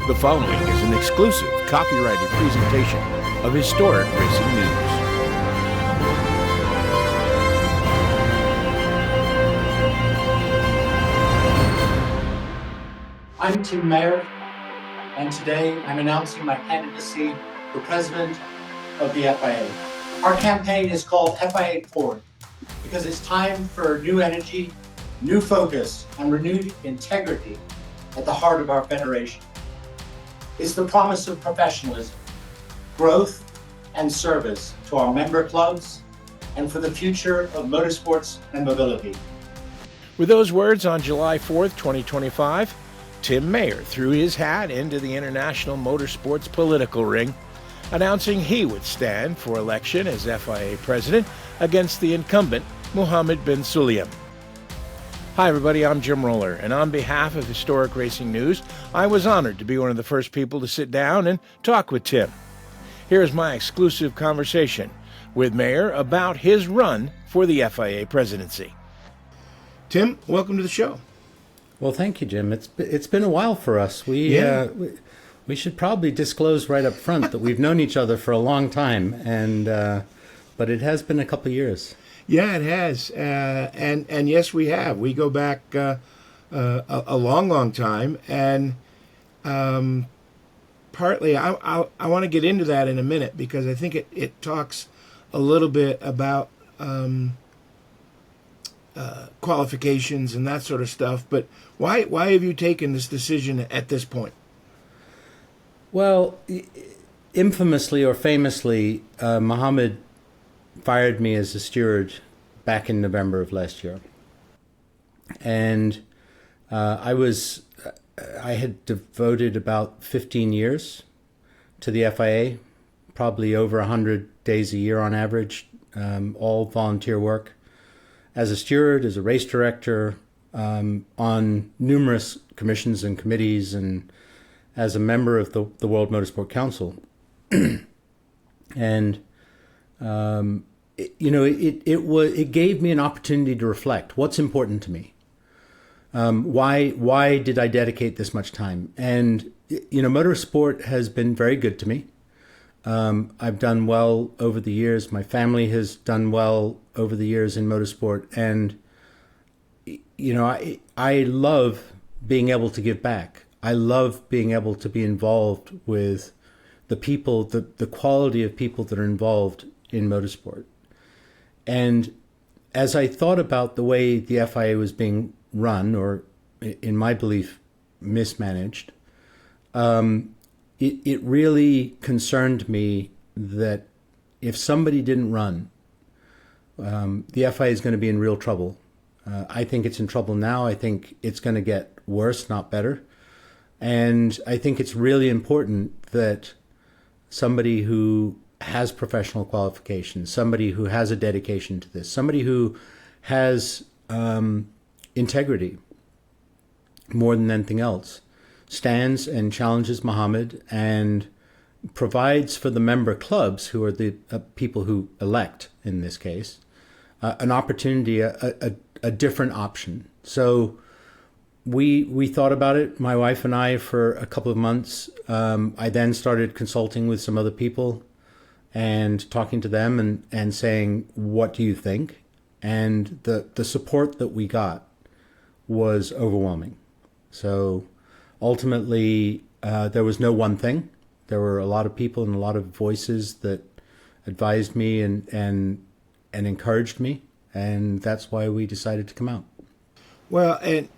The following is an exclusive copyrighted presentation of historic racing news. I'm Tim Mayer, and today I'm announcing my candidacy for president of the FIA. Our campaign is called FIA Forward because it's time for new energy, new focus, and renewed integrity at the heart of our federation. It's the promise of professionalism, growth, and service to our member clubs and for the future of motorsports and mobility. With those words, on July 4th, 2025, Tim Mayer threw his hat into the international motorsports political ring, announcing he would stand for election as FIA President against the incumbent Mohammed Ben Sulayem. Hi everybody, I'm Jim Roller, and on behalf of Historic Racing News, I was honored to be one of the first people to sit down and talk with Tim. Here is my exclusive conversation with Mayer about his run for the FIA presidency. Tim, welcome to the show. Well, thank you, Jim. It's been a while for us. We should probably disclose right up front that we've known each other for a long time, and but it has been a couple of years. Yeah, it has, and yes, we have. We go back a long time, and partly I want to get into that in a minute because I think it talks a little bit about qualifications and that sort of stuff. But why have you taken this decision at this point? Well, infamously or famously, Mohammed fired me as a steward back in November of last year. And I had devoted about 15 years to the FIA, probably over 100 days a year on average, all volunteer work, as a steward, as a race director, on numerous commissions and committees, and as a member of the World Motorsport Council. And it gave me an opportunity to reflect. What's important to me? Why did I dedicate this much time? And motorsport has been very good to me. I've done well over the years. My family has done well over the years in motorsport, and I love being able to give back. I love being able to be involved with the people, the quality of people that are involved in motorsport. And as I thought about the way the FIA was being run, or in my belief, mismanaged, it really concerned me that if somebody didn't run, the FIA is going to be in real trouble. I think it's in trouble now. I think it's going to get worse, not better. And I think it's really important that somebody who has professional qualifications, somebody who has a dedication to this, somebody who has integrity more than anything else, stands and challenges Mohammed and provides for the member clubs, who are the people who elect in this case, an opportunity, a different option. So we thought about it, my wife and I, for a couple of months. I then started consulting with some other people and talking to them and saying, what do you think? And the support that we got was overwhelming. So ultimately, there was no one thing. There were a lot of people and a lot of voices that advised me and encouraged me, and that's why we decided to come out. Well, and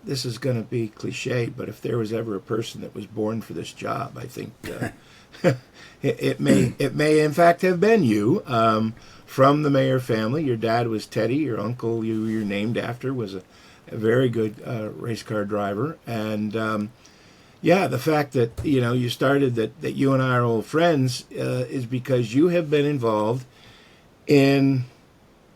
this is going to be cliche, but if there was ever a person that was born for this job, I think it may in fact have been you. From the Mayer family, your dad was Teddy. Your uncle, you're named after, was a very good race car driver. And the fact that you started that you and I are old friends is because you have been involved in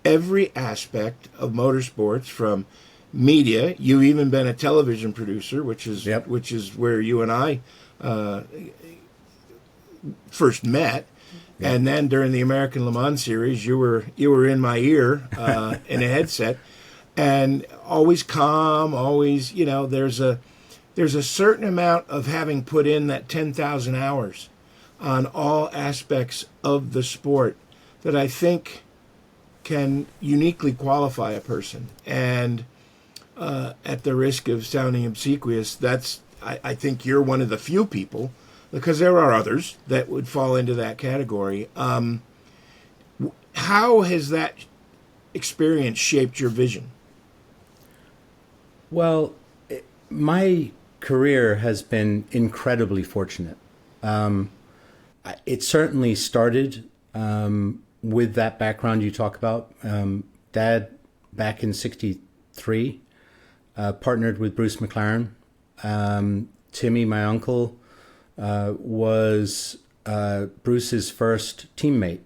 every aspect of motorsports, from media. You've even been a television producer, which is where you and I first met. Yep. And then during the American Le Mans series, you were in my ear in a headset, and always calm. Always, there's a there's a certain amount of having put in that 10,000 hours on all aspects of the sport that I think can uniquely qualify a person. And at the risk of sounding obsequious, I think you're one of the few people, because there are others that would fall into that category. How has that experience shaped your vision? Well, my career has been incredibly fortunate. It certainly started with that background you talk about. Dad, back in '63, partnered with Bruce McLaren. Timmy, my uncle, was Bruce's first teammate,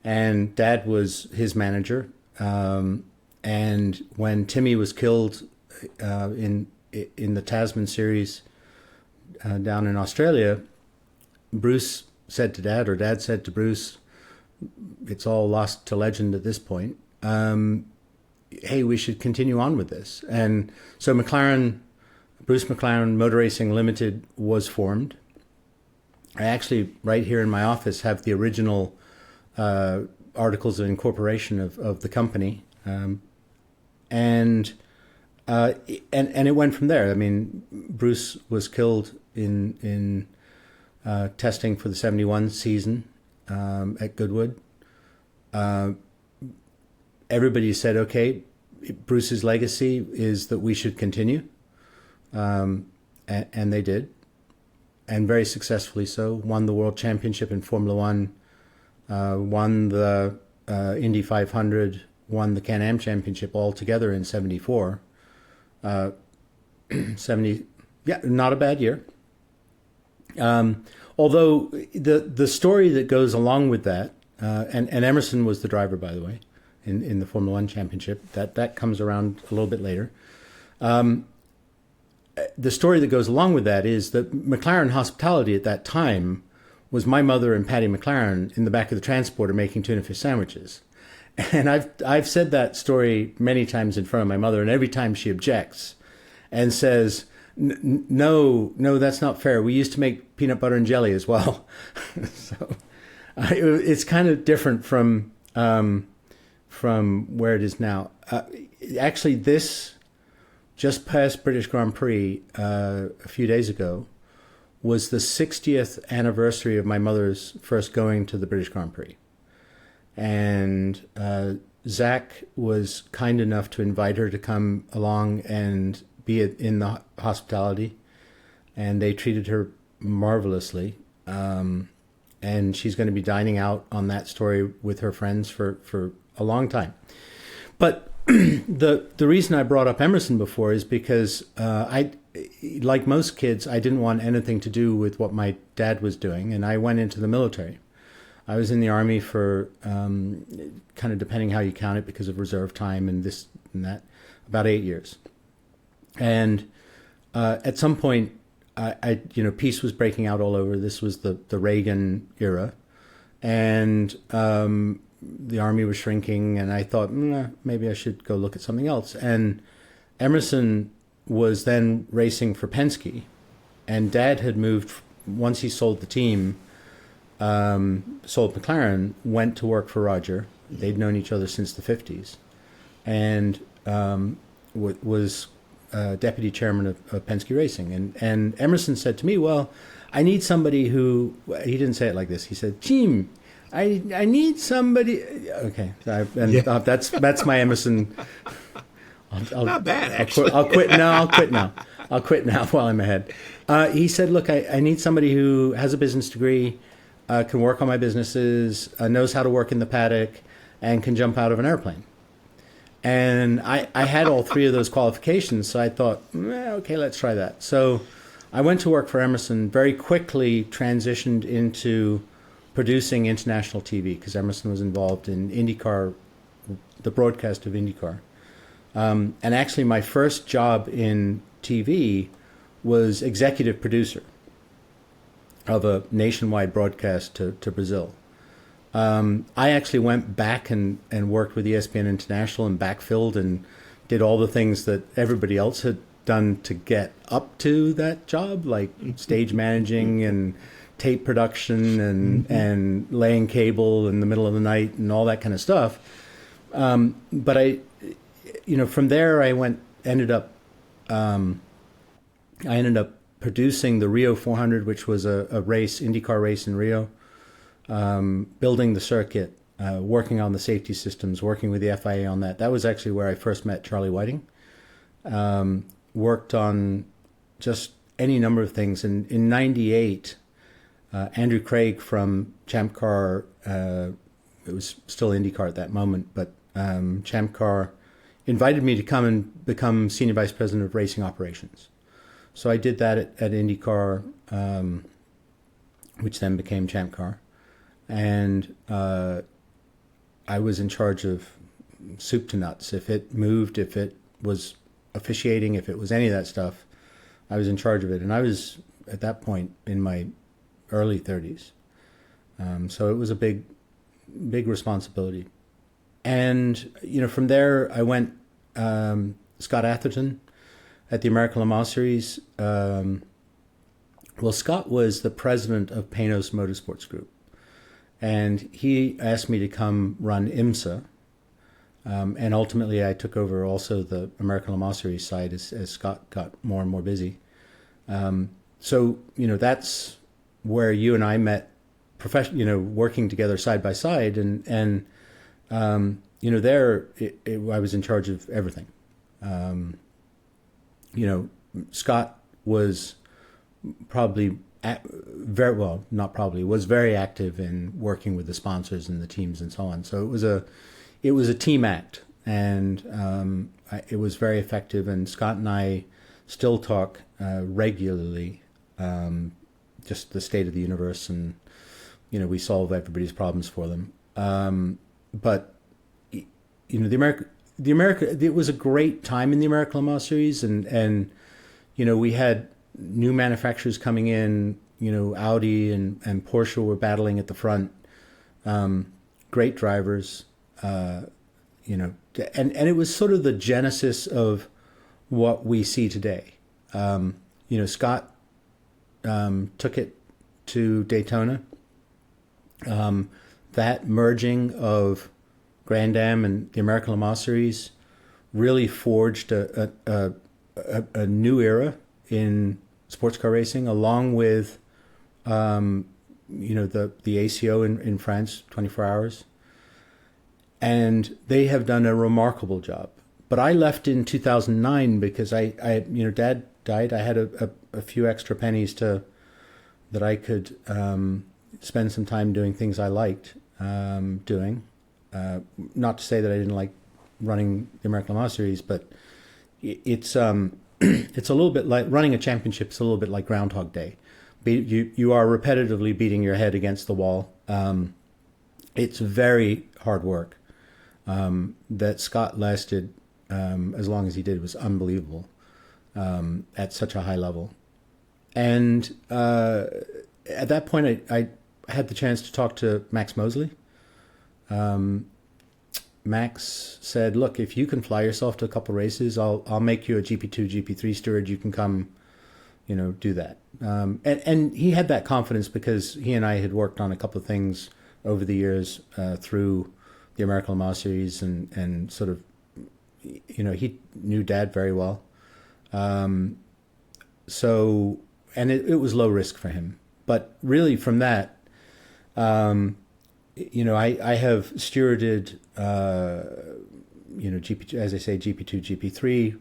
and Dad was his manager. And when Timmy was killed in the Tasman series down in Australia, Bruce said to Dad, or Dad said to Bruce, it's all lost to legend at this point, hey, we should continue on with this. And so Bruce McLaren Motor Racing Limited was formed. I actually, right here in my office, have the original articles of incorporation of the company. And it went from there. I mean, Bruce was killed in testing for the '71 season at Goodwood. Everybody said, okay, Bruce's legacy is that we should continue. And they did. And very successfully so. Won the World Championship in Formula One, won the Indy 500, won the Can-Am Championship all together in '74. 70, yeah, not a bad year. Although the story that goes along with that, and Emerson was the driver, by the way, in the Formula One Championship, that comes around a little bit later. The story that goes along with that is that McLaren Hospitality at that time was my mother and Patty McLaren in the back of the transporter making tuna fish sandwiches. And I've said that story many times in front of my mother, and every time she objects and says, no, that's not fair. We used to make peanut butter and jelly as well. So it's kind of different from where it is now. Actually, this just past British Grand Prix a few days ago was the 60th anniversary of my mother's first going to the British Grand Prix. And Zach was kind enough to invite her to come along and be in the hospitality, and they treated her marvelously. And she's going to be dining out on that story with her friends for a long time. But the reason I brought up Emerson before is because like most kids, I didn't want anything to do with what my dad was doing, and I went into the military. I was in the Army for, kind of depending how you count it because of reserve time and this and that, about 8 years. And at some point, I peace was breaking out all over. This was the Reagan era, and the Army was shrinking, and I thought, maybe I should go look at something else. And Emerson was then racing for Penske, and Dad had moved, once he sold the team, sold McLaren, went to work for Roger. They'd known each other since the 50s, and was deputy chairman of Penske Racing. And Emerson said to me, well, I need somebody who, he didn't say it like this, he said, Jim, I need somebody. Okay, that's my Emerson. Not bad, actually. I'll quit now. I'll quit now while I'm ahead. He said, look, I need somebody who has a business degree, can work on my businesses, knows how to work in the paddock, and can jump out of an airplane. And I had all three of those qualifications, so I thought, okay, let's try that. So I went to work for Emerson, very quickly transitioned into producing international TV, because Emerson was involved in IndyCar, the broadcast of IndyCar. And actually my first job in TV was executive producer of a nationwide broadcast to Brazil. I actually went back and worked with ESPN International and backfilled and did all the things that everybody else had done to get up to that job, like stage managing and tape production and laying cable in the middle of the night and all that kind of stuff. But I, from there I ended up producing the Rio 400, which was a race, IndyCar race in Rio, building the circuit, working on the safety systems, working with the FIA on that. That was actually where I first met Charlie Whiting. Worked on just any number of things. And in 98, Andrew Craig from Champ Car, it was still IndyCar at that moment, but Champ Car invited me to come and become Senior Vice President of Racing Operations. So I did that at IndyCar, which then became Champ Car. And I was in charge of soup to nuts. If it moved, if it was officiating, if it was any of that stuff, I was in charge of it. And I was, at that point, in my early 30s. So it was a big responsibility. And, from there I went, Scott Atherton at the American Le Mans Series. Well, Scott was the president of Panos Motorsports Group. And he asked me to come run IMSA. And ultimately I took over also the American Le Mans Series side as Scott got more and more busy. So, that's where you and I met working together side by side. And there I was in charge of everything. Scott was probably was very active in working with the sponsors and the teams and so on. So it was a team act, and it was very effective. And Scott and I still talk regularly, just the state of the universe, and we solve everybody's problems for them. But the America, it was a great time in the American Le Mans Series, and we had new manufacturers coming in. Audi and Porsche were battling at the front. Great drivers, and it was sort of the genesis of what we see today. Scott took it to Daytona. That merging of Grand Am and the American Le Mans Series really forged a new era in sports car racing, along with the ACO in France, 24 Hours. And they have done a remarkable job. But I left in 2009 because Dad died. I had a few extra pennies that I could spend some time doing things I liked doing. Not to say that I didn't like running the American Le Mans Series, but it's it's a little bit like running a championship. It's a little bit like Groundhog Day. You are repetitively beating your head against the wall. It's very hard work. That Scott lasted as long as he did was unbelievable, at such a high level. And at that point, I had the chance to talk to Max Mosley. Max said, "Look, if you can fly yourself to a couple races, I'll make you a GP2, GP3 steward. You can come, do that." And he had that confidence because he and I had worked on a couple of things over the years through the American Le Mans Series, and sort of, he knew Dad very well. So, and it was low risk for him. But really from that, I have stewarded, GP, as I say, GP2, GP3,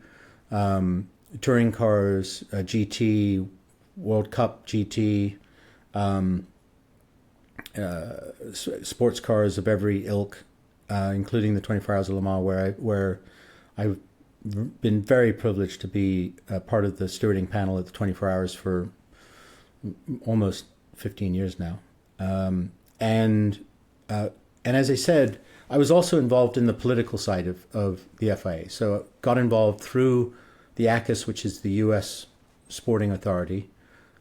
touring cars, GT, World Cup GT, sports cars of every ilk, including the 24 Hours of Le Mans, where I've been very privileged to be a part of the stewarding panel at the 24 Hours for almost 15 years now. And as I said, I was also involved in the political side of the FIA. So I got involved through the ACUS, which is the U.S. Sporting Authority,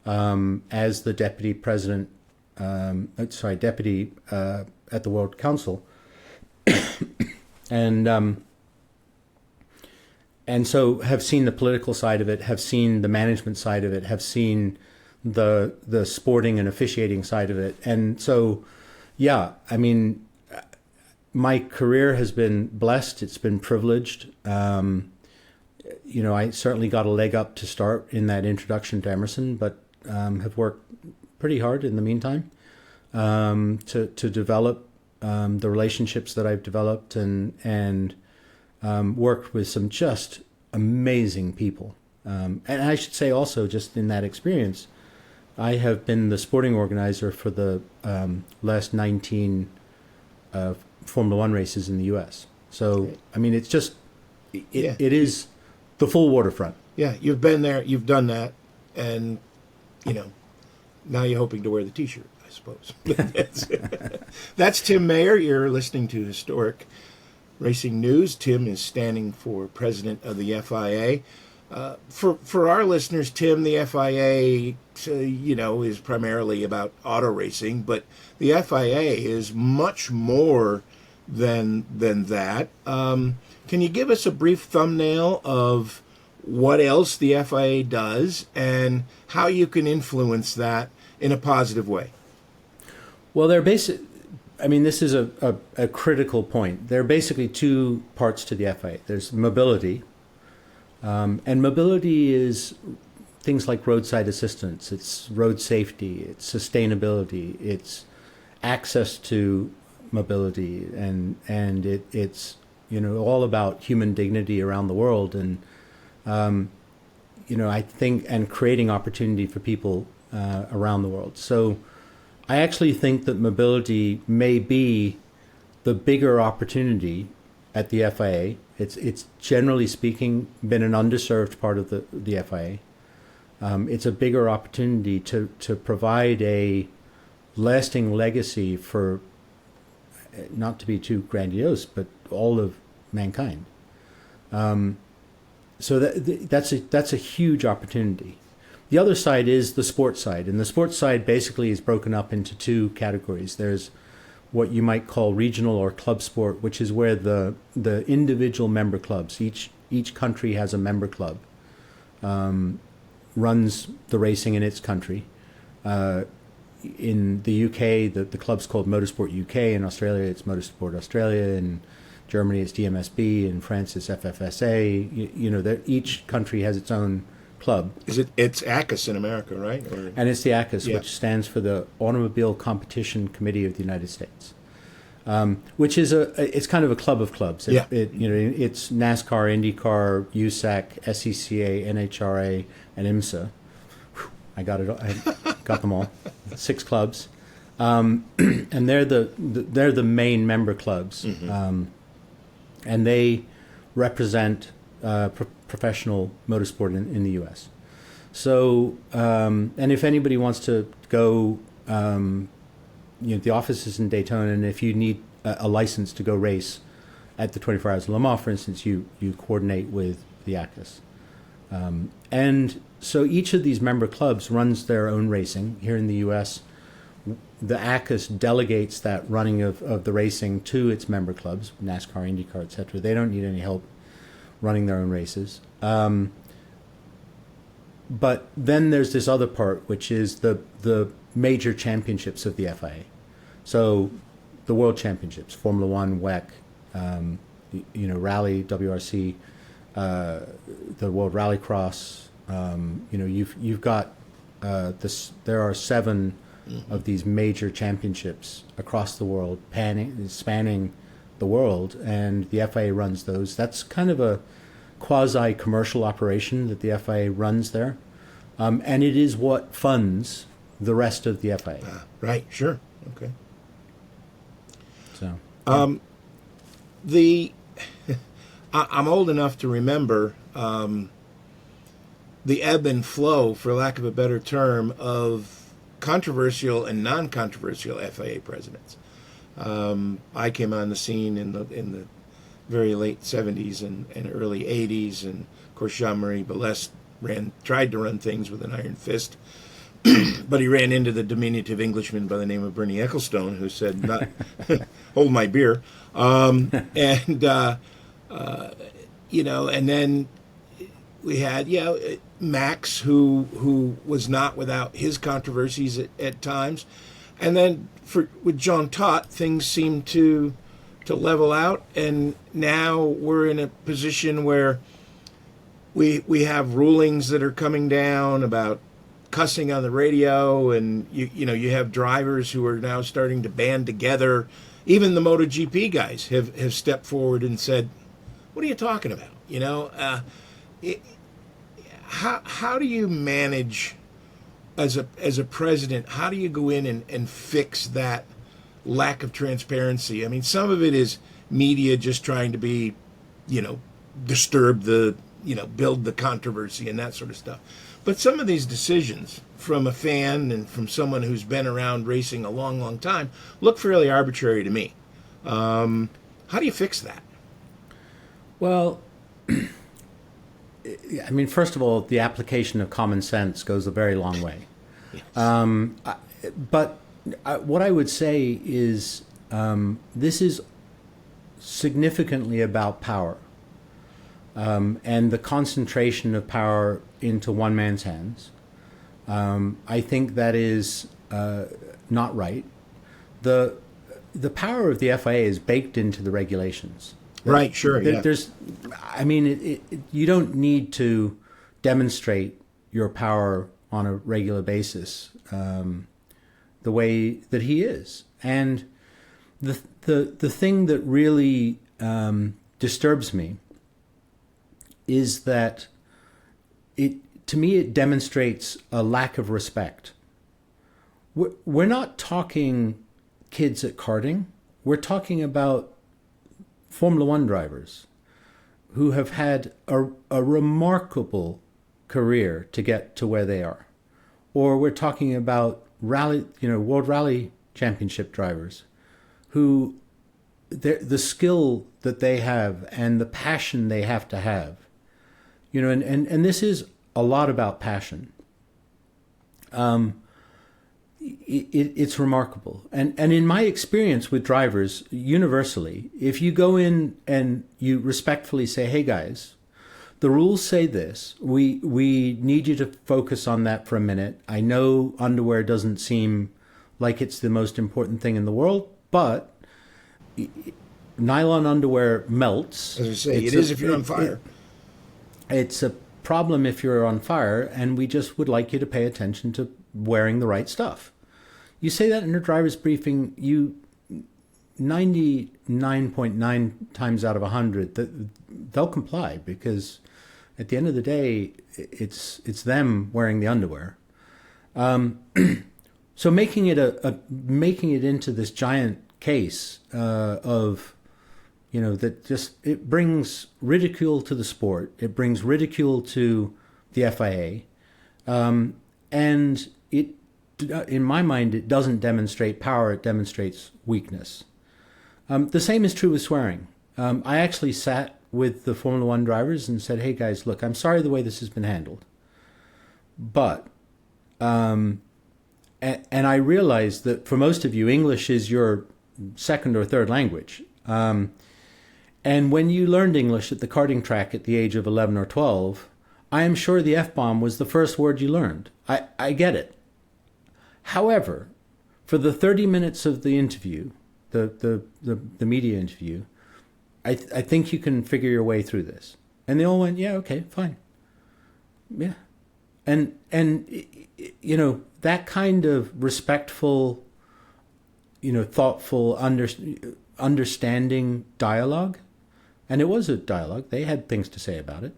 as the deputy president, deputy at the World Council. And and so have seen the political side of it, have seen the management side of it, have seen the sporting and officiating side of it. And so, yeah, I mean, my career has been blessed. It's been privileged. I certainly got a leg up to start in that introduction to Emerson, but have worked pretty hard in the meantime to develop the relationships that I've developed and worked with some just amazing people. And I should say also, just in that experience, I have been the sporting organizer for the last 19 Formula One races in the U.S. So, I mean, it's just, it is the full waterfront. Yeah, you've been there, you've done that, and, now you're hoping to wear the T-shirt, I suppose. That's Tim Mayer. You're listening to Historic Racing News. Tim is standing for president of the FIA. For our listeners, Tim, the FIA, is primarily about auto racing, but the FIA is much more than that. Can you give us a brief thumbnail of what else the FIA does and how you can influence that in a positive way? Well, this is a critical point. There are basically two parts to the FIA. There's mobility, and mobility is things like roadside assistance, it's road safety, it's sustainability, it's access to mobility, and it's all about human dignity around the world, and I think, and creating opportunity for people around the world. So I actually think that mobility may be the bigger opportunity at the FIA. It's generally speaking been an underserved part of the FIA. It's a bigger opportunity to provide a lasting legacy for, not to be too grandiose, but all of mankind. So that's a huge opportunity. The other side is the sports side, and the sports side basically is broken up into two categories. There's what you might call regional or club sport, which is where the individual member clubs, each country has a member club, runs the racing in its country. In the UK, the club's called Motorsport UK. In Australia, it's Motorsport Australia. In Germany, it's DMSB. In France, it's FFSA. Each country has its own club. It's ACUS in America, right? And it's the ACUS, which stands for the Automobile Competition Committee of the United States, which is it's kind of a club of clubs. It's NASCAR, IndyCar, USAC, SCCA, NHRA, and IMSA. I got it. I got them all. 6 clubs, and they're the main member clubs, and they represent professional motorsport in the U.S. So, and if anybody wants to go, the office is in Daytona, and if you need a license to go race at the 24 Hours of Le Mans, for instance, you coordinate with the ACUS. And so each of these member clubs runs their own racing. Here in the U.S., the ACUS delegates that running of the racing to its member clubs, NASCAR, IndyCar, etc. They don't need any help running their own races. But then there's this other part, which is the major championships of the FIA. So the World Championships, Formula One, WEC, Rally, WRC, the World Rallycross. You've got this. There are 7 of these major championships across the world, spanning the world, and the FIA runs those. That's kind of a quasi-commercial operation that the FIA runs there, and it is what funds the rest of the FIA. Right. Sure. Okay. So. I'm old enough to remember the ebb and flow, for lack of a better term, of controversial and non-controversial FIA presidents. I came on the scene in the very late 70s and early 80s, and of course Jean-Marie Balès tried to run things with an iron fist, but he ran into the diminutive Englishman by the name of Bernie Ecclestone, who said, "Not hold my beer," and then we had Max, who was not without his controversies at times, and then with John Tott, things seemed to level out, and now we're in a position where we have rulings that are coming down about cussing on the radio, and you have drivers who are now starting to band together. Even the MotoGP guys have stepped forward and said, "What are you talking about?" How do you manage as a president? How do you go in and fix that lack of transparency? I mean, some of it is media just trying to be, disturb the, build the controversy and that sort of stuff. But some of these decisions from a fan and from someone who's been around racing a long, long time look fairly arbitrary to me. How do you fix that? Well, I mean, first of all, the application of common sense goes a very long way. Yes. But what I would say is this is significantly about power and the concentration of power into one man's hands. I think that is not right. The power of the FIA is baked into the regulations. Right, sure. You don't need to demonstrate your power on a regular basis the way that he is. And the thing that really disturbs me is that to me it demonstrates a lack of respect. We're not talking kids at karting. We're talking about Formula One drivers who have had a remarkable career to get to where they are. Or we're talking about World Rally Championship drivers who the skill that they have and the passion they have to have, and this is a lot about passion. It's remarkable. And in my experience with drivers, universally, if you go in and you respectfully say, "Hey guys, the rules say this. We need you to focus on that for a minute. I know underwear doesn't seem like it's the most important thing in the world, but nylon underwear melts." As I say, it is if you're on fire. It's a problem if you're on fire, and we just would like you to pay attention to wearing the right stuff. You say that in a driver's briefing, 99.9 times out of 100, they'll comply, because at the end of the day, it's them wearing the underwear. So making it into this giant case of, that just, it brings ridicule to the sport. It brings ridicule to the FIA. And it, in my mind, it doesn't demonstrate power, it demonstrates weakness. The same is true with swearing. I actually sat with the Formula One drivers and said, "Hey guys, look, I'm sorry the way this has been handled. But, and I realize that for most of you, English is your second or third language. And when you learned English at the karting track at the age of 11 or 12, I am sure the F-bomb was the first word you learned. I get it. However, for the 30 minutes of the interview, the media interview, I think you can figure your way through this." And they all went, "Yeah, okay, fine." Yeah. And that kind of respectful, thoughtful, understanding dialogue, and it was a dialogue, they had things to say about it,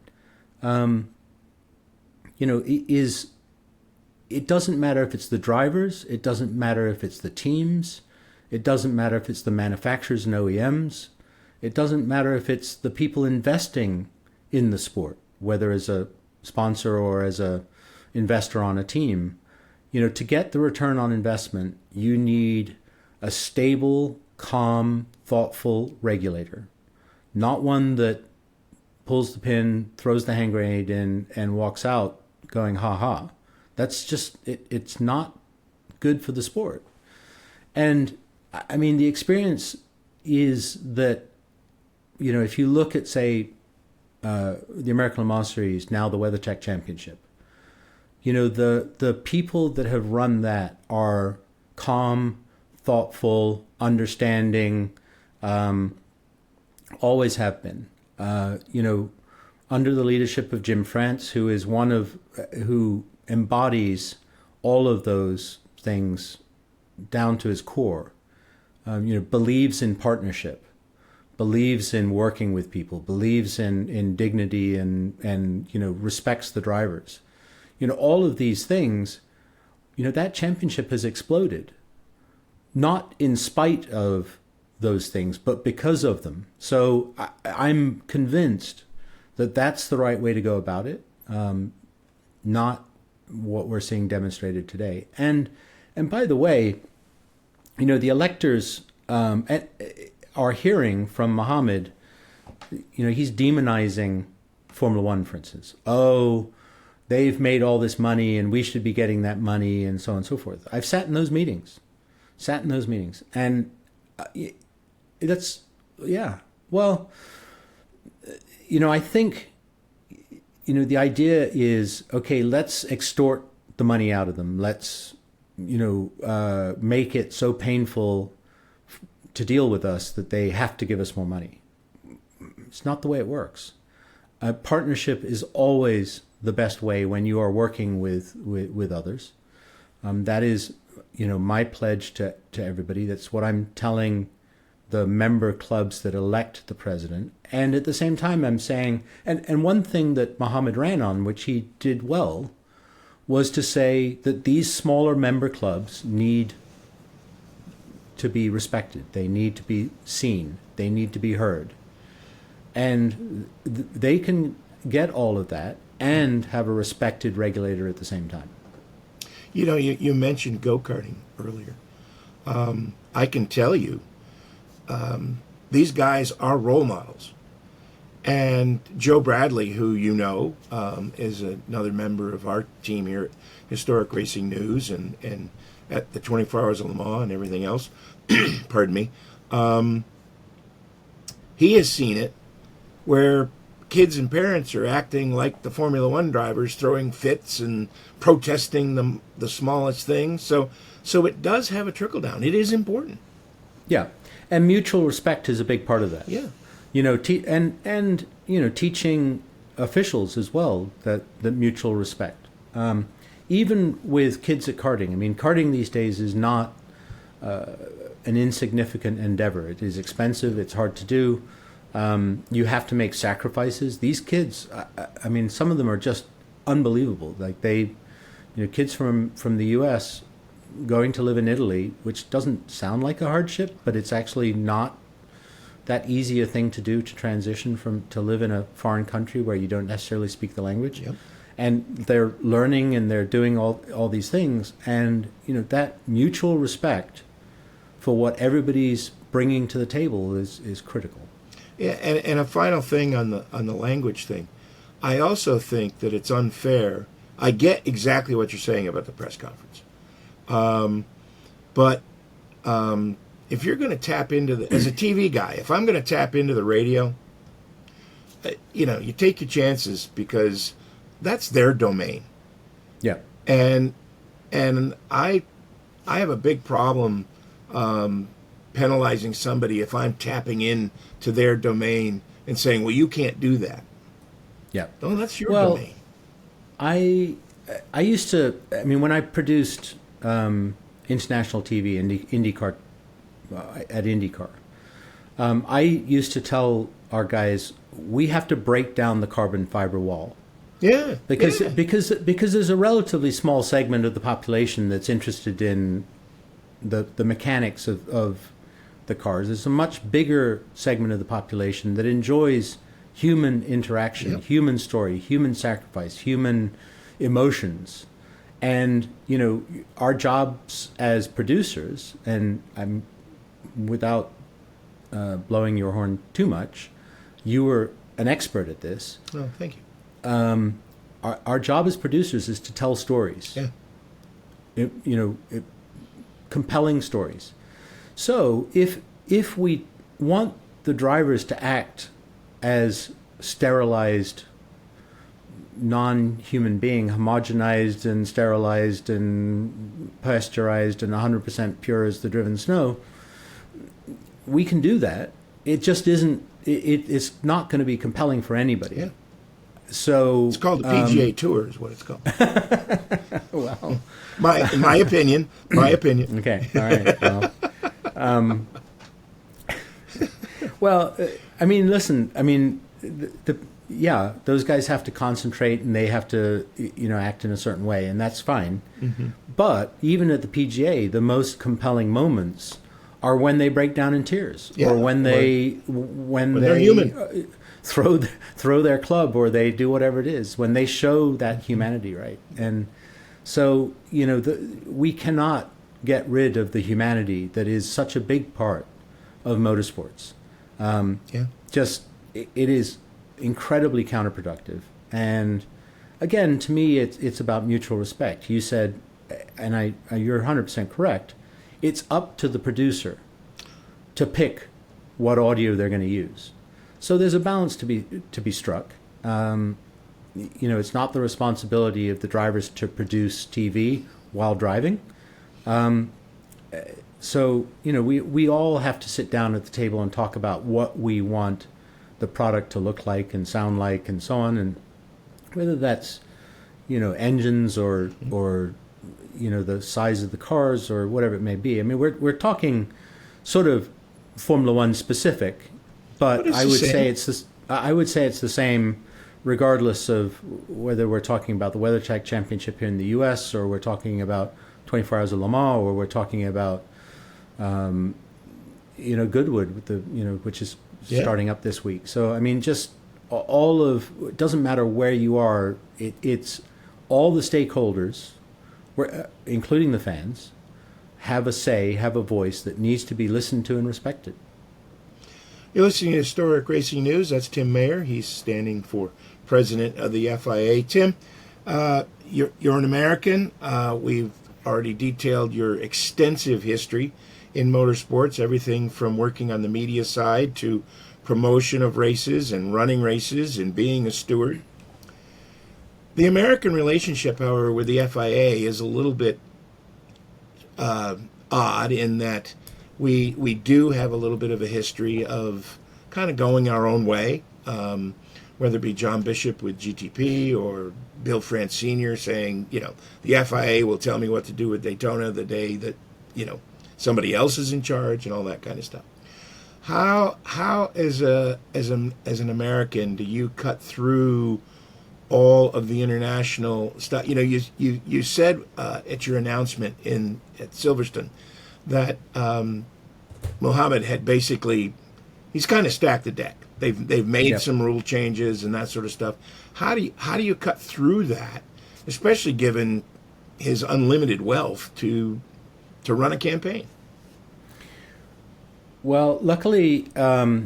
it doesn't matter if it's the drivers, it doesn't matter if it's the teams, it doesn't matter if it's the manufacturers and OEMs, it doesn't matter if it's the people investing in the sport, whether as a sponsor or as a investor on a team. To get the return on investment, you need a stable, calm, thoughtful regulator, not one that pulls the pin, throws the hand grenade in, and walks out going, "Ha ha." That's just, it's not good for the sport. And I mean, the experience is that, if you look at, say, the American Le Mans Series, now the WeatherTech Championship. The people that have run that are calm, thoughtful, understanding, always have been. Under the leadership of Jim France, who embodies all of those things down to his core, believes in partnership, believes in working with people, believes in dignity and respects the drivers. All of these things, that championship has exploded, not in spite of those things, but because of them. So I'm convinced that that's the right way to go about it, not what we're seeing demonstrated today. And by the way, the electors are hearing from Mohammed, he's demonizing Formula One, for instance. Oh, they've made all this money and we should be getting that money and so on and so forth. I've sat in those meetings. And that's, yeah. Well, I think, the idea is, okay, let's extort the money out of them. Let's, make it so painful to deal with us that they have to give us more money. It's not the way it works. A partnership is always the best way when you are working with others. That is, my pledge to everybody. That's what I'm telling the member clubs that elect the president. And at the same time, I'm saying, and one thing that Mohammed ran on, which he did well, was to say that these smaller member clubs need to be respected. They need to be seen. They need to be heard. And they can get all of that and have a respected regulator at the same time. You mentioned go-karting earlier. I can tell you, these guys are role models. And Joe Bradley, who is another member of our team here at Historic Racing News and at the 24 Hours of Le Mans and everything else, pardon me, he has seen it where kids and parents are acting like the Formula One drivers, throwing fits and protesting the smallest things. So it does have a trickle down. It is important. Yeah, and mutual respect is a big part of that. Yeah, teaching officials as well that mutual respect. Even with kids at karting, karting these days is not an insignificant endeavor. It is expensive. It's hard to do. You have to make sacrifices. These kids, some of them are just unbelievable. Like kids from the U.S. going to live in Italy, which doesn't sound like a hardship, but it's actually not that easy a thing to do, to transition to live in a foreign country where you don't necessarily speak the language. Yep. And they're learning and they're doing all these things. And, that mutual respect for what everybody's bringing to the table is critical. Yeah, and a final thing on the language thing. I also think that it's unfair. I get exactly what you're saying about the press conference. But if you're going to tap into as a TV guy, if I'm going to tap into the radio, you take your chances because that's their domain. Yeah. And I have a big problem penalizing somebody if I'm tapping in to their domain and saying, well, you can't do that. Yeah. Oh, that's your domain. I used to, when I produced international TV and IndyCar at IndyCar, I used to tell our guys, we have to break down the carbon fiber wall. Yeah. Because there's a relatively small segment of the population that's interested in the mechanics of the cars. There's a much bigger segment of the population that enjoys human interaction, yep, human story, human sacrifice, human emotions. And, our jobs as producers, and I'm without blowing your horn too much, you were an expert at this. Oh, thank you. Our job as producers is to tell stories. Yeah. Compelling stories. So if we want the drivers to act as sterilized non-human being, homogenized and sterilized and pasteurized and 100% pure as the driven snow, we can do that. It just isn't, it's not going to be compelling for anybody. Yeah. So It's called the PGA Tour is what it's called. well, my opinion. My opinion. okay, all right. Well, I mean, listen. I mean, yeah, those guys have to concentrate and they have to, act in a certain way, and that's fine. Mm-hmm. But even at the PGA, the most compelling moments are when they break down in tears, or when they they're human. Throw their club, or they do whatever it is, when they show that humanity, right? And so, we cannot get rid of the humanity that is such a big part of motorsports. Just, it is incredibly counterproductive. And again, to me, it's about mutual respect. You said, and you're 100% correct, it's up to the producer to pick what audio they're going to use. So there's a balance to be struck. It's not the responsibility of the drivers to produce TV while driving. So we all have to sit down at the table and talk about what we want the product to look like and sound like and so on, and whether that's engines or the size of the cars or whatever it may be. I mean, we're talking sort of Formula One specific. But I would say it's the same, regardless of whether we're talking about the WeatherTech Championship here in the U.S. or we're talking about 24 Hours of Le Mans, or we're talking about Goodwood with which is starting up this week. So I mean, just it doesn't matter where you are. It's all the stakeholders, including the fans, have a say, have a voice that needs to be listened to and respected. You're listening to Historic Racing News. That's Tim Mayer. He's standing for president of the FIA. Tim, you're an American. We've already detailed your extensive history in motorsports, everything from working on the media side to promotion of races and running races and being a steward. The American relationship, however, with the FIA is a little bit odd in that we do have a little bit of a history of kind of going our own way, whether it be John Bishop with GTP or Bill France Sr. saying, the FIA will tell me what to do with Daytona the day that, somebody else is in charge and all that kind of stuff. How as an American do you cut through all of the international stuff? You said at your announcement at Silverstone that Mohammed had he's kind of stacked the deck. They've made some rule changes and that sort of stuff. How do you cut through that, especially given his unlimited wealth to run a campaign? Well, luckily, I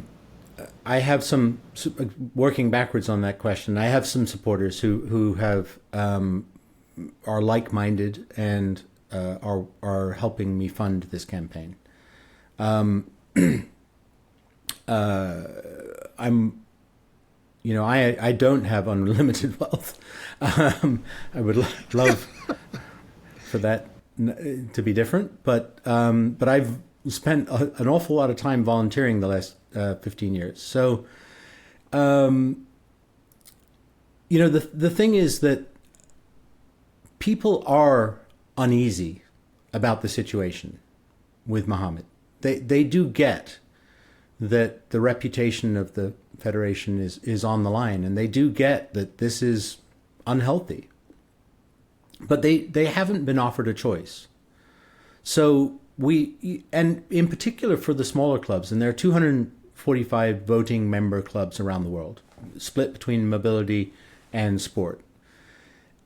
have some, working backwards on that question, I have some supporters who have are like-minded and are helping me fund this campaign. I don't have unlimited wealth. I would love for that to be different, but I've spent an awful lot of time volunteering the last 15 years. So, the thing is that people are uneasy about the situation with Mohammed. They do get that the reputation of the federation is on the line, and they do get that this is unhealthy. But they haven't been offered a choice. So and in particular for the smaller clubs, and there are 245 voting member clubs around the world, split between mobility and sport.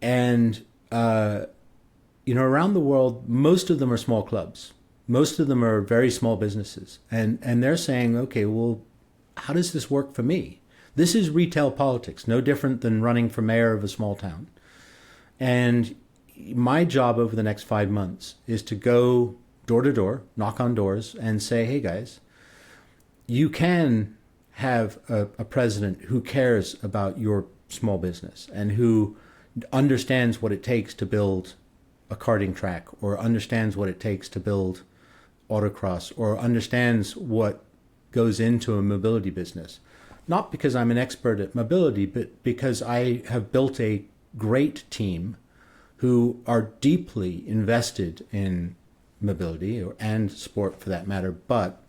And, around the world, most of them are small clubs. Most of them are very small businesses. And they're saying, okay, well, how does this work for me? This is retail politics, no different than running for mayor of a small town. And my job over the next 5 months is to go door to door, knock on doors, and say, hey guys, you can have a president who cares about your small business and who understands what it takes to build a karting track, or understands what it takes to build autocross, or understands what goes into a mobility business. Not because I'm an expert at mobility, but because I have built a great team who are deeply invested in mobility, and sport for that matter. But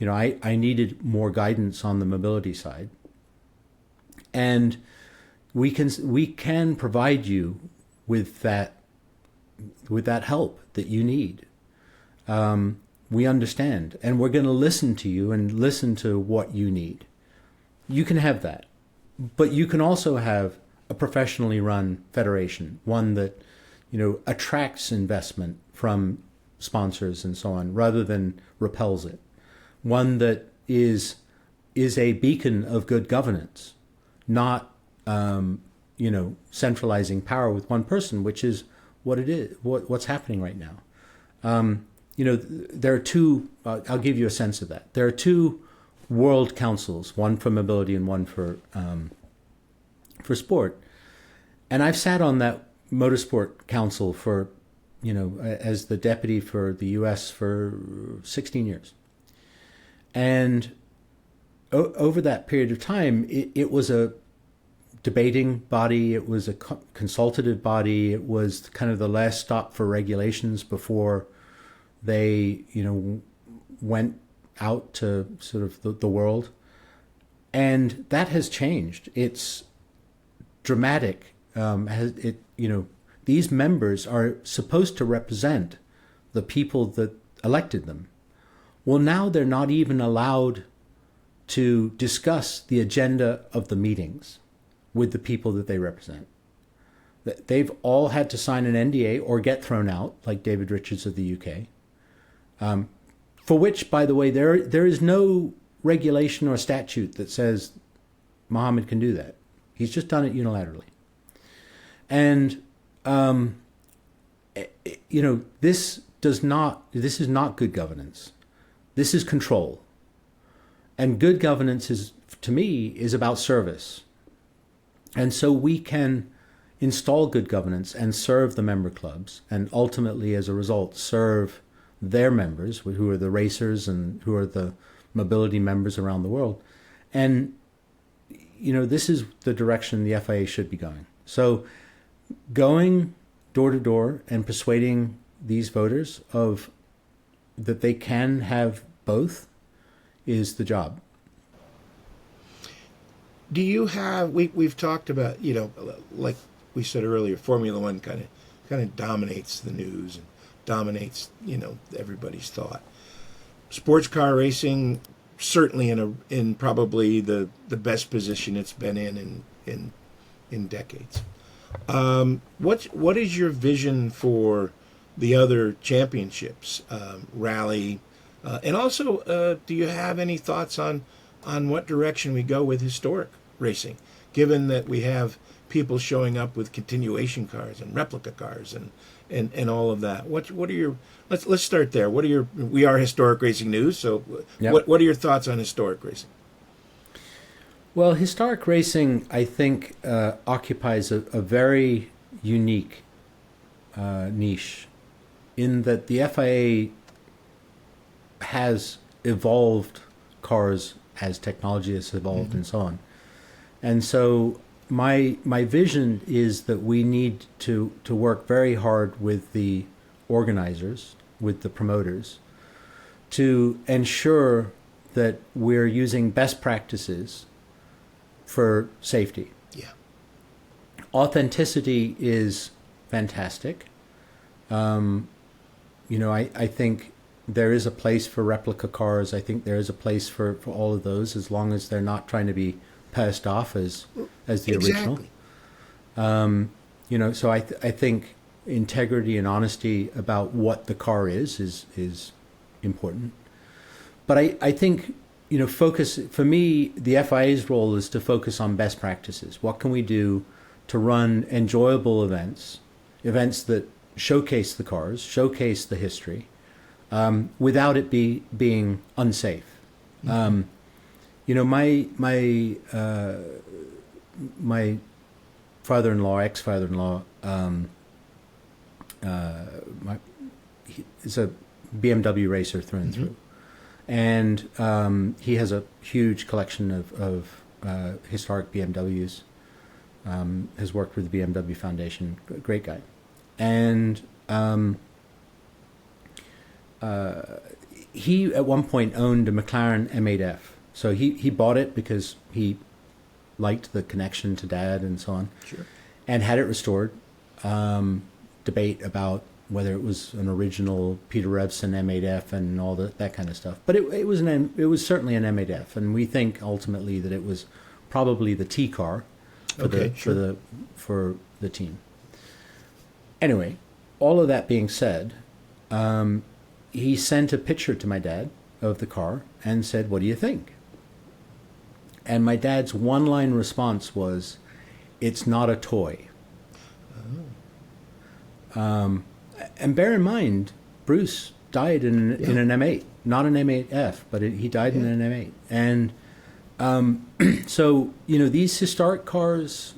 I needed more guidance on the mobility side, and we can provide you with that help that you need. We understand, and we're going to listen to you and listen to what you need. You can have that, but you can also have a professionally run federation, one that attracts investment from sponsors and so on, rather than repels it. One that is a beacon of good governance, not centralizing power with one person, which is what it is, what's happening right now. There are two. I'll give you a sense of that. There are two world councils, one for mobility and one for sport, and I've sat on that Motorsport Council for, as the deputy for the U.S. for 16 years. And over that period of time, it was a debating body, it was a consultative body, it was kind of the last stop for regulations before they, went out to sort of the world. And that has changed. It's dramatic. These members are supposed to represent the people that elected them. Well, now they're not even allowed to discuss the agenda of the meetings with the people that they represent. They've all had to sign an NDA or get thrown out, like David Richards of the UK, for which, by the way, there is no regulation or statute that says Mohammed can do that. He's just done it unilaterally. And, this is not good governance. This is control. And good governance to me, is about service. And so we can install good governance and serve the member clubs, and ultimately, as a result, serve their members, who are the racers and who are the mobility members around the world. And, this is the direction the FIA should be going. So going door to door and persuading these voters that they can have both is the job. Do you have? We've talked about, like we said earlier, Formula One kind of dominates the news and dominates everybody's thought. Sports car racing certainly in probably the best position it's been in decades. What is your vision for the other championships, rally, and also do you have any thoughts on what direction we go with historic racing, given that we have people showing up with continuation cars and replica cars and all of that? What are your let's start there. We are Historic Racing News, so yep. What are your thoughts on historic racing? Well, historic racing, I think, occupies a very unique niche, in that the FIA has evolved cars as technology has evolved, mm-hmm. and so on. And so my vision is that we need to work very hard with the organizers, with the promoters, to ensure that we're using best practices for safety. Yeah. Authenticity is fantastic. I think there is a place for replica cars. I think there is a place for all of those, as long as they're not trying to be passed off as the original. So I think integrity and honesty about what the car is important. But I think, focus, for me, the FIA's role is to focus on best practices. What can we do to run enjoyable events that showcase the cars, showcase the history, without it being unsafe? Mm-hmm. my father-in-law, ex-father-in-law, is a BMW racer through and through, and he has a huge collection of historic BMWs. Has worked with the BMW Foundation. Great guy, and he at one point owned a McLaren M8F. So he bought it because he liked the connection to Dad and so on. Sure. And had it restored. Debate about whether it was an original Peter Revson M8F and all that kind of stuff. But it was certainly an M8F, and we think ultimately that it was probably the T car for the team. Anyway, all of that being said, he sent a picture to my dad of the car and said, "What do you think?" And my dad's one-line response was, "It's not a toy." And bear in mind, Bruce died in an M8, not an M8F, but he died in an M8. And so, these historic cars,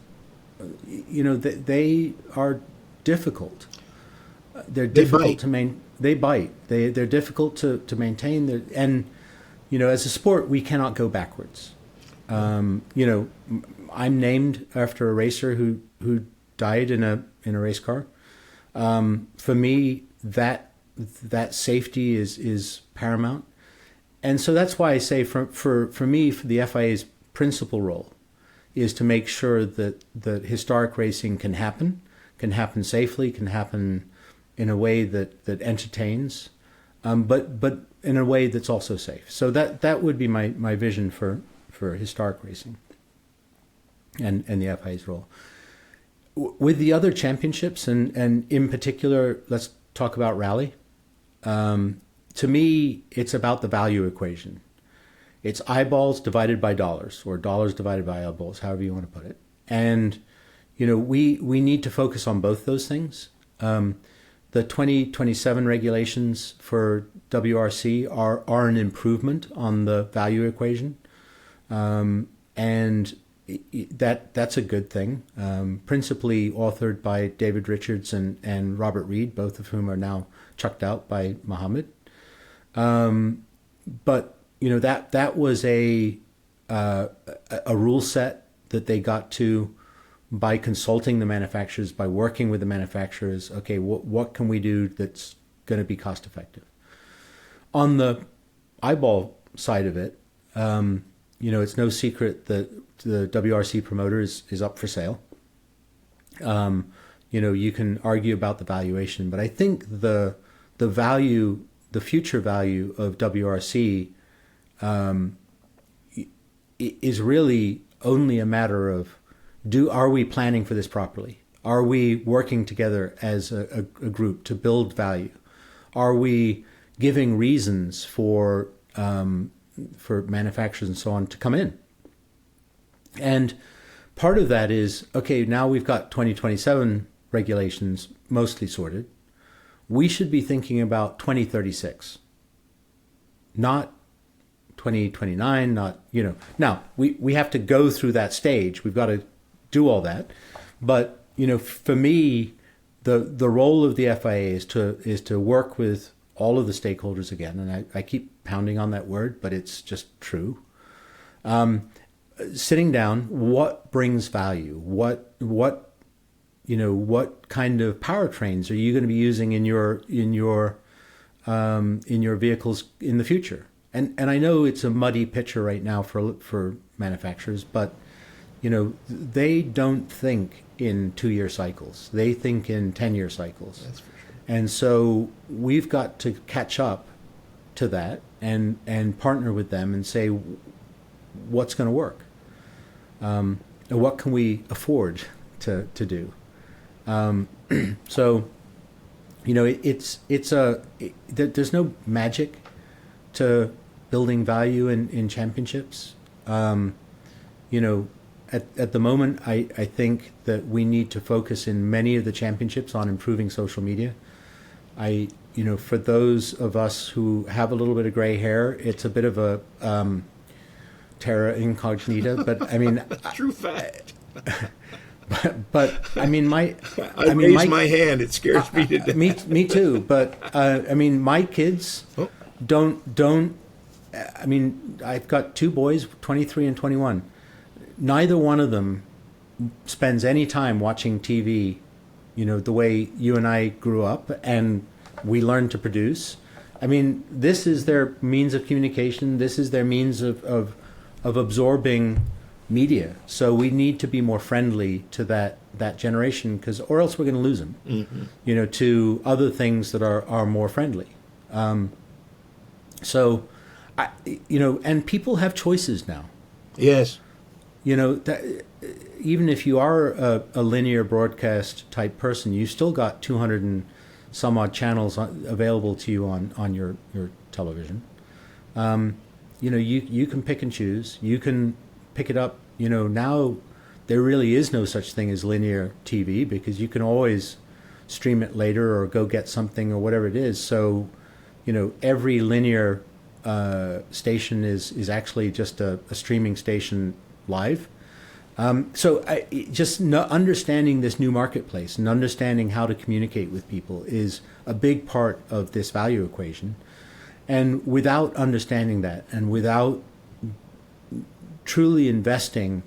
they are difficult. They're difficult to maintain. They bite. They're difficult to maintain. And, as a sport, we cannot go backwards. I'm named after a racer who died in a race car. For me, that safety is paramount, and so that's why I say for me, for the FIA's principal role is to make sure that historic racing can happen safely, can happen in a way that entertains, but in a way that's also safe. So that would be my vision for historic racing, and the FIA's role. With the other championships, and in particular, let's talk about rally. To me, it's about the value equation. It's eyeballs divided by dollars, or dollars divided by eyeballs, however you want to put it. And, we need to focus on both those things. The 2027 regulations for WRC are an improvement on the value equation. And that's a good thing. Principally authored by David Richards and Robert Reed, both of whom are now chucked out by Mohammed. But that was a rule set that they got to by consulting the manufacturers, by working with the manufacturers. Okay, what can we do that's going to be cost effective? On the eyeball side of it, it's no secret that the WRC promoter is up for sale. You can argue about the valuation, but I think the value, the future value of WRC is really only a matter of are we planning for this properly? Are we working together as a group to build value? Are we giving reasons for manufacturers and so on to come in? And part of that is, okay, now we've got 2027 regulations mostly sorted. We should be thinking about 2036, not 2029, not, now we have to go through that stage. We've got to do all that. But, for me, the role of the FIA is to work with all of the stakeholders again. And I keep pounding on that word, but it's just true. Sitting down, what brings value? What kind of powertrains are you going to be using in your vehicles in the future? And I know it's a muddy picture right now for manufacturers, but they don't think in 2-year cycles. They think in 10-year cycles. That's for sure. And so we've got to catch up to that and partner with them and say, what's going to work? What can we afford to do? So, there's no magic to building value in championships. At the moment, I think that we need to focus in many of the championships on improving social media. For those of us who have a little bit of gray hair, it's a bit of a terra incognita, but I mean, True fact. but I mean, I raise my hand. It scares me to death. me too. But I mean, my kids Oh. don't. I mean, I've got two boys, 23 and 21. Neither one of them spends any time watching TV, the way you and I grew up and we learned to produce. I mean, this is their means of communication. This is their means of absorbing media. So we need to be more friendly to that generation, or else we're going to lose them, to other things that are more friendly. And people have choices now. Yes. Even if you are a linear broadcast type person, you still got 200 and some odd channels available to you on your television. You can pick and choose. You can pick it up. Now there really is no such thing as linear TV, because you can always stream it later or go get something or whatever it is. So, every linear station is actually just a streaming station live. Understanding this new marketplace and understanding how to communicate with people is a big part of this value equation. And without understanding that, and without truly investing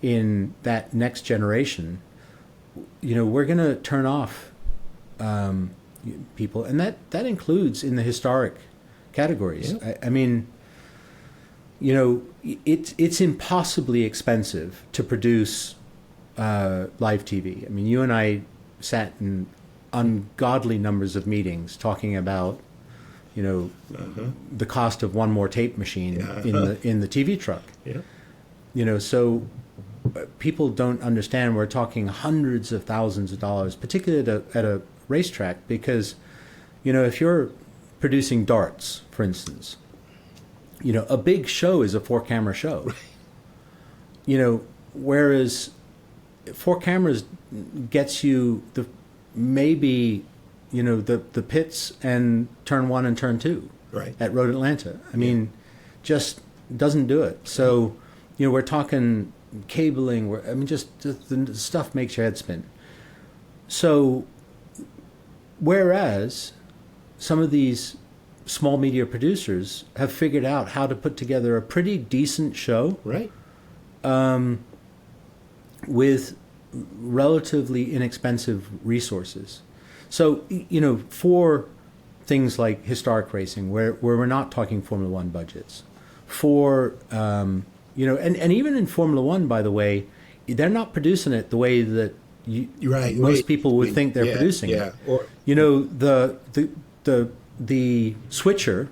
in that next generation, we're going to turn off people. And that includes in the historic categories. Yeah. I mean, it's impossibly expensive to produce live TV. I mean, you and I sat in ungodly numbers of meetings talking about, the cost of one more tape machine in the TV truck. Yeah. So people don't understand we're talking hundreds of thousands of dollars, particularly at a racetrack, because, if you're producing darts, for instance, a big show is a 4-camera show. Whereas 4 cameras gets you the pits and turn 1 and turn 2 Right. at Road Atlanta. I mean, just doesn't do it. So, we're talking cabling. Just the stuff makes your head spin. So, whereas some of these small media producers have figured out how to put together a pretty decent show, Right. with relatively inexpensive resources. So, for things like historic racing, where we're not talking Formula One budgets, for, and even in Formula One, by the way, they're not producing it the way that most people would think they're producing it. Or, the switcher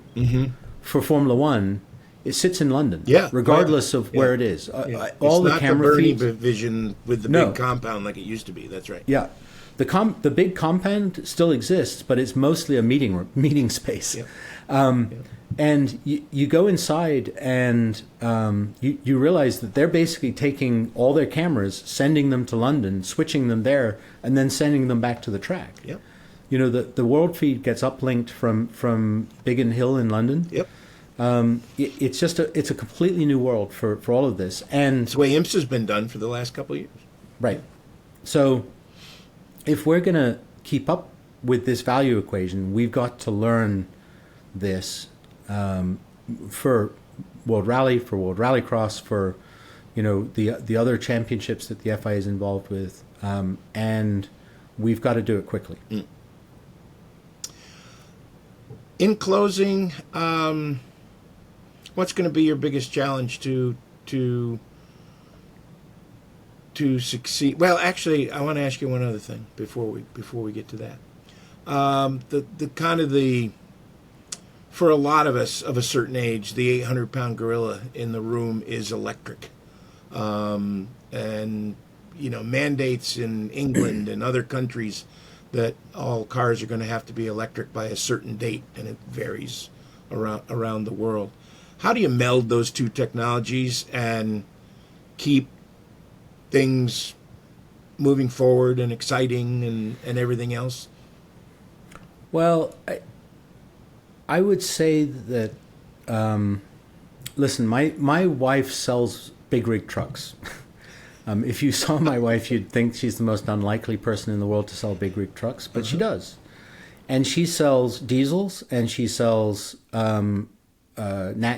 for Formula One, it sits in London, regardless of where it is. All it's the camera not the feeds. Bernie vision with the big compound like it used to be. That's right. Yeah, the big compound still exists, but it's mostly a meeting space. Yeah. And you go inside and you realize that they're basically taking all their cameras, sending them to London, switching them there, and then sending them back to the track. Yep. The world feed gets uplinked from Biggin Hill in London. Yep. It's a completely new world for all of this. And It's the way IMSA's been done for the last couple of years. right. So if we're going to keep up with this value equation, we've got to learn this for World Rally, for World Rallycross, for the other championships that the FIA is involved with, and we've got to do it quickly. In closing, what's going to be your biggest challenge to succeed? Well, actually, I want to ask you one other thing before we get to that. For a lot of us of a certain age, the 800-pound gorilla in the room is electric, and mandates in England and other countries that all cars are going to have to be electric by a certain date, and it varies around the world. How do you meld those two technologies and keep things moving forward and exciting and everything else? Well, I would say that, listen, my wife sells big rig trucks. If you saw my wife, you'd think she's the most unlikely person in the world to sell big rig trucks, but she does. And she sells diesels, and she sells nat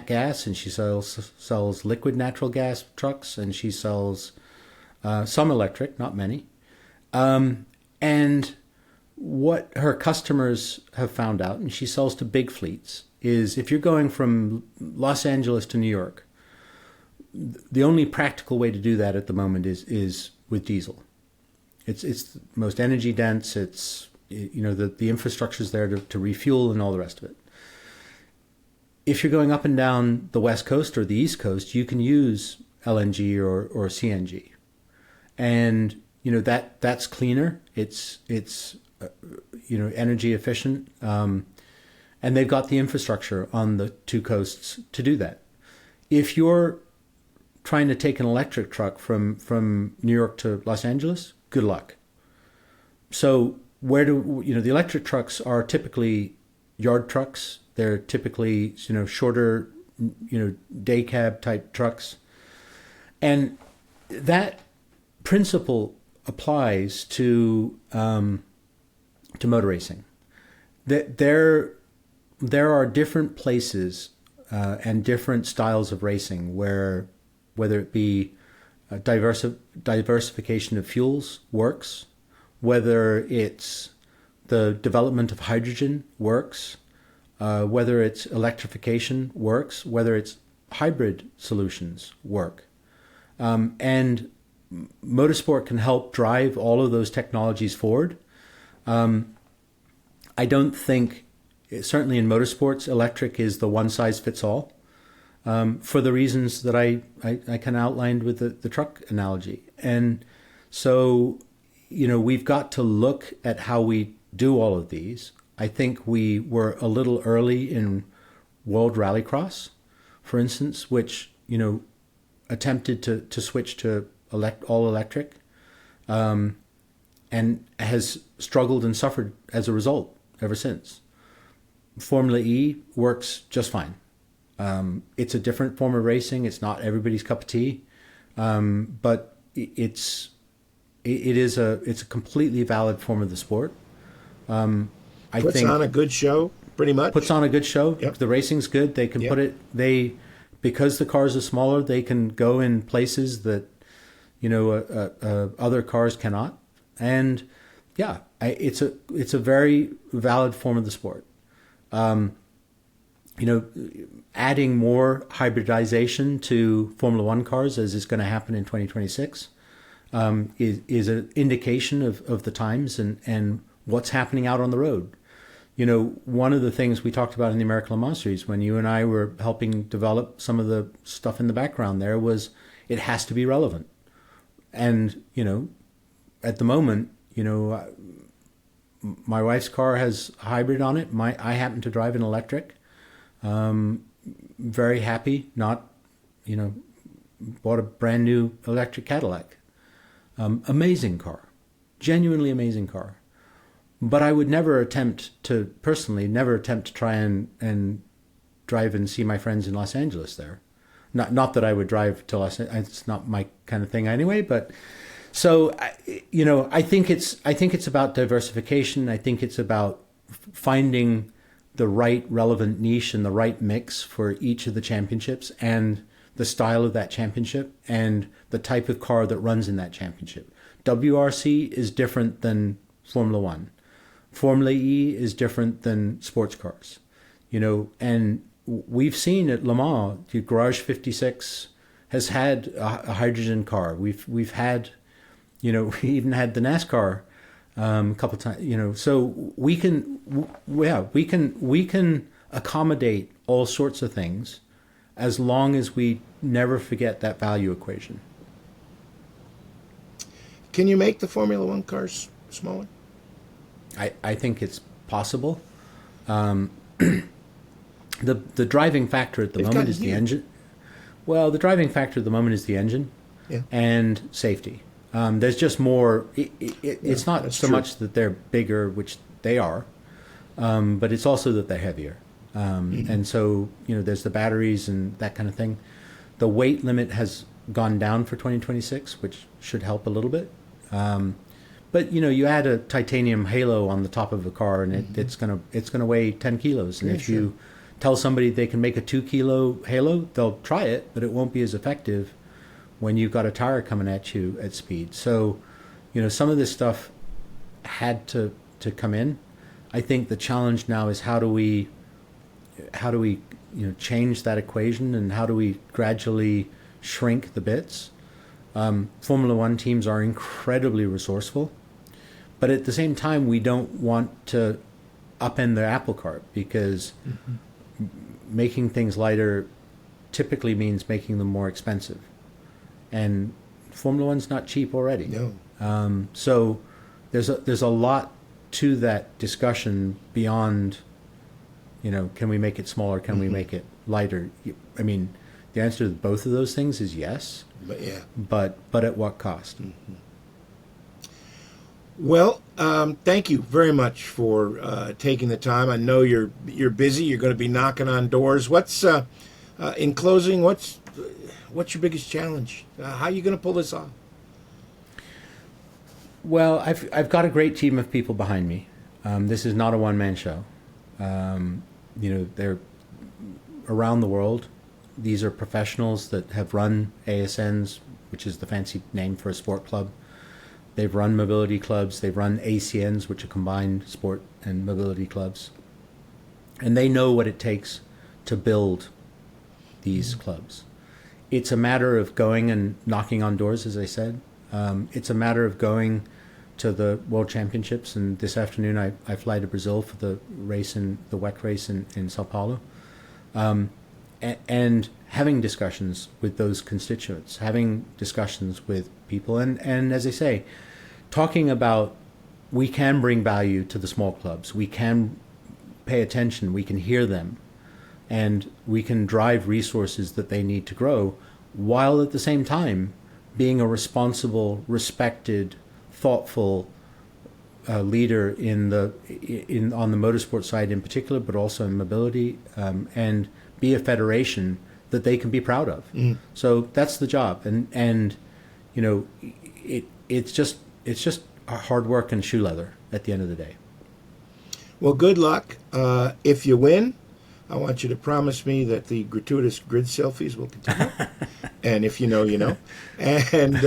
gas, and she sells liquid natural gas trucks, and she sells some electric, not many. And what her customers have found out, and she sells to big fleets, is if you're going from Los Angeles to New York, the only practical way to do that at the moment is with diesel. It's the most energy dense. It's, the infrastructure's there to refuel and all the rest of it. If you're going up and down the West Coast or the East Coast, you can use LNG or CNG, and that's cleaner. It's energy efficient, and they've got the infrastructure on the two coasts to do that. If you're trying to take an electric truck from New York to Los Angeles, good luck. So the electric trucks are typically yard trucks. They're typically, shorter, day cab type trucks. And that principle applies to motor racing. That there are different places and different styles of racing whether it be diversification of fuels works, whether it's the development of hydrogen works, whether it's electrification works, whether it's hybrid solutions work. And motorsport can help drive all of those technologies forward. I don't think, certainly in motorsports, electric is the one-size-fits-all. For the reasons that I kind of outlined with the truck analogy. And so, we've got to look at how we do all of these. I think we were a little early in World Rallycross, for instance, which, attempted to switch to all electric, and has struggled and suffered as a result ever since. Formula E works just fine. It's a different form of racing. It's not everybody's cup of tea, but it's a completely valid form of the sport. I puts think on a good show, pretty much. Puts on a good show. Yep. The racing's good. They can put it. Because the cars are smaller, they can go in places that other cars cannot. And it's a very valid form of the sport. Adding more hybridization to Formula One cars, as is going to happen in 2026, is an indication of the times and what's happening out on the road. One of the things we talked about in the American Le Mans Series, when you and I were helping develop some of the stuff in the background there, was it has to be relevant. And, at the moment, my wife's car has a hybrid on it. I happen to drive an electric. Very happy, bought a brand new electric Cadillac. Amazing car, genuinely amazing car. But I would never attempt to try and drive and see my friends in Los Angeles there. Not that I would drive to Los Angeles. It's not my kind of thing anyway, but so, I think it's about diversification. I think it's about finding the right relevant niche and the right mix for each of the championships and the style of that championship and the type of car that runs in that championship. WRC is different than Formula One. Formula E is different than sports cars, and we've seen at Le Mans, the Garage 56 has had a hydrogen car. We've had, we even had the NASCAR a couple times, so we can accommodate all sorts of things as long as we never forget that value equation. Can you make the Formula One cars smaller? I think it's possible. The driving factor at the moment is the engine. Well, the driving factor at the moment is the engine and safety. There's just more. It's not so much that they're bigger, which they are, but it's also that they're heavier. And so, there's the batteries and that kind of thing. The weight limit has gone down for 2026, which should help a little bit. But you add a titanium halo on the top of a car, and it's gonna weigh 10 kilos. And if you tell somebody they can make a 2-kilo halo, they'll try it, but it won't be as effective when you've got a tire coming at you at speed. So, some of this stuff had to come in. I think the challenge now is how do we change that equation, and how do we gradually shrink the bits? Formula One teams are incredibly resourceful, but at the same time, we don't want to upend their apple cart, because making things lighter typically means making them more expensive. And Formula One's not cheap already. No. So there's a lot to that discussion beyond, can we make it smaller? Can we make it lighter? I mean, the answer to both of those things is yes. But at what cost? Well, thank you very much for taking the time. I know you're busy. You're going to be knocking on doors. What's in closing? What's your biggest challenge? How are you going to pull this off? Well, I've got a great team of people behind me. This is not a one-man show. They're around the world. These are professionals that have run ASNs, which is the fancy name for a sport club. They've run mobility clubs. They've run ACNs, which are combined sport and mobility clubs. And they know what it takes to build these clubs. It's a matter of going and knocking on doors, as I said. It's a matter of going to the World Championships, and this afternoon I fly to Brazil for the WEC race in Sao Paulo, and having discussions with those constituents, having discussions with people, and as I say, talking about we can bring value to the small clubs, we can pay attention, we can hear them, and we can drive resources that they need to grow, while at the same time being a responsible, respected, thoughtful leader on the motorsport side in particular, but also in mobility, and be a federation that they can be proud of. So that's the job, and it's just hard work and shoe leather at the end of the day. Well, good luck. If you win, I want you to promise me that the gratuitous grid selfies will continue. And if you know, you know. And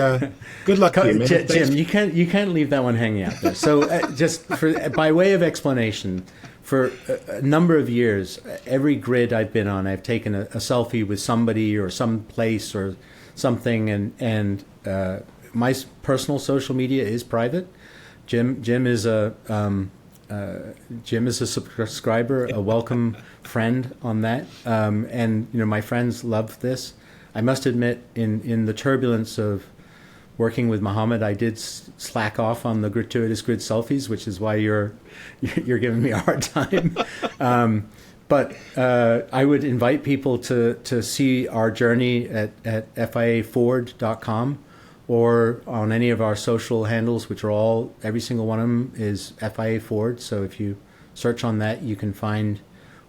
good luck to you, man. Jim, you can't leave that one hanging out there. So just by way of explanation, for a number of years, every grid I've been on, I've taken a selfie with somebody or some place or something, and my personal social media is private. Jim is a subscriber, a welcome friend on that, and my friends love this. I must admit, in the turbulence of working with Mohammed, I did slack off on the gratuitous grid selfies, which is why you're giving me a hard time. But I would invite people to see our journey at FIAforward.com or on any of our social handles, which are every single one of them is FIA Forward. So if you search on that, you can find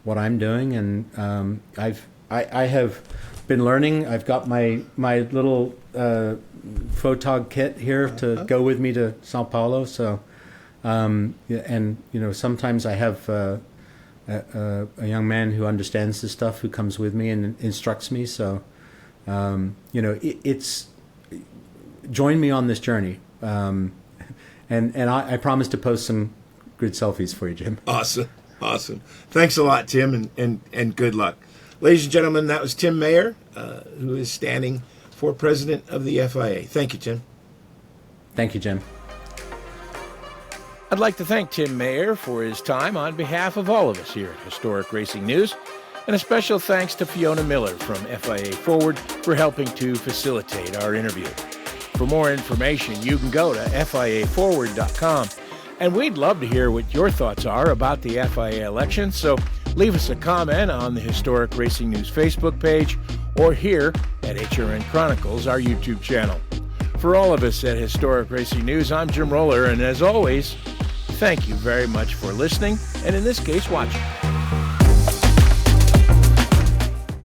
what I'm doing. And I have been learning. I've got my little photog kit here to go with me to Sao Paulo. So, and sometimes I have a young man who understands this stuff who comes with me and instructs me. So, it's join me on this journey. And I promise to post some grid selfies for you, Jim. Awesome. Thanks a lot, Tim, and good luck. Ladies and gentlemen, that was Tim Mayer, who is standing for president of the FIA. Thank you, Tim. Thank you, Jim. I'd like to thank Tim Mayer for his time on behalf of all of us here at Historic Racing News, and a special thanks to Fiona Miller from FIA Forward for helping to facilitate our interview. For more information, you can go to FIAforward.com, and we'd love to hear what your thoughts are about the FIA election, so leave us a comment on the Historic Racing News Facebook page or here at HRN Chronicles, our YouTube channel. For all of us at Historic Racing News, I'm Jim Roller, and as always, thank you very much for listening, and in this case, watching.